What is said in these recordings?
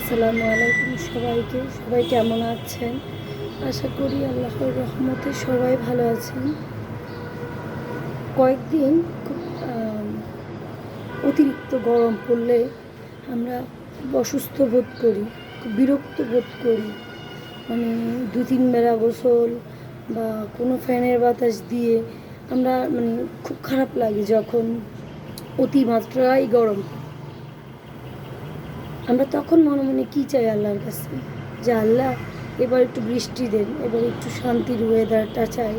আসসালামু আলাইকুম সবাইকে। সবাই কেমন আছেন? আশা করি আল্লাহর রহমতে সবাই ভালো আছেন। কয়েকদিন খুব অতিরিক্ত গরম পড়লে আমরা খুব অসুস্থ বোধ করি, খুব বিরক্ত বোধ করি। মানে 2-3 বেলা গোসল বা কোনো ফ্যানের বাতাস দিয়ে আমরা খুব খারাপ লাগে যখন অতিমাত্রায় গরম। আমরা তখন মনে মনে কী চাই আল্লাহর কাছে, যে আল্লাহ এবার একটু বৃষ্টি দেন, এবার একটু শান্তির ওয়েদারটা চাই,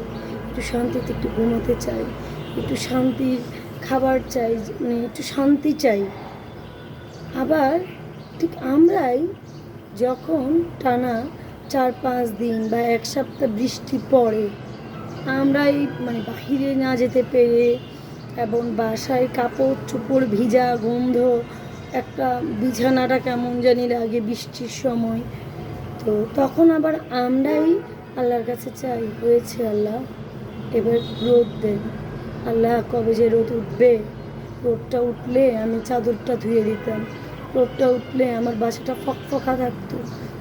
একটু শান্তিতে একটু ঘুমোতে চাই, একটু শান্তির খাবার চাই, একটু শান্তি চাই। আবার ঠিক আমরাই যখন টানা 4-5 দিন বা 1 সপ্তাহ বৃষ্টি পড়ে, আমরাই বাহিরে না যেতে পেরে এবং বাসায় কাপড় চোপড় ভিজা গন্ধ, একটা বিছানাটা কেমন জানি লাগে বৃষ্টির সময়। তো তখন আবার আমরাই আল্লাহর কাছে চাই, হয়েছে আল্লাহ এবার রোদ দেন, আল্লাহ কবে যে রোদ উঠবে, রোদটা উঠলে আমি চাদরটা ধুয়ে দিতাম, রোদটা উঠলে আমার বাসাটা ফকফকা থাকতো,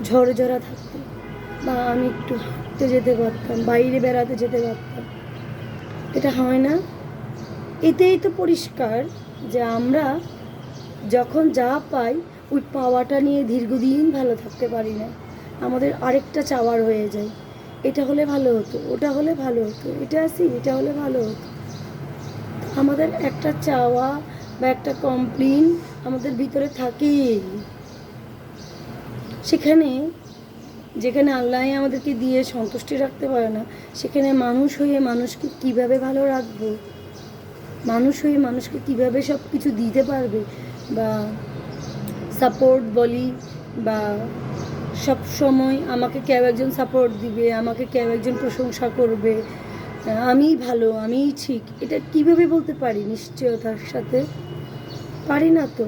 ঝরঝরা থাকতো, বা আমি একটু হাঁটতে যেতে পারতাম, বাইরে বেড়াতে যেতে পারতাম। এটা হয় না। এতেই তো পরিষ্কার যে আমরা যখন যা পাই ওই পাওয়াটা নিয়ে দীর্ঘদিন ভালো থাকতে পারি না। আমাদের আরেকটা চাওয়ার হয়ে যায়, এটা হলে ভালো হতো, ওটা হলে ভালো হতো, এটা এটা হলে ভালো হতো। আমাদের একটা চাওয়া বা একটা কমপ্লেন আমাদের ভিতরে থাকেই। যেখানে আল্লাহ আমাদেরকে দিয়ে সন্তুষ্টি রাখতে পারে না, সেখানে মানুষ হয়ে মানুষকে কিভাবে ভালো রাখবো, মানুষ হয়ে মানুষকে কিভাবে সব কিছু দিতে পারবে, বা সাপোর্ট বলি, বা সব সময় আমাকে কেউ একজন সাপোর্ট দিবে, আমাকে কেউ একজন প্রশংসা করবে, আমিই ভালো, আমিই ঠিক, এটা কিভাবে বলতে পারি নিশ্চয়তার সাথে? পারি না তো।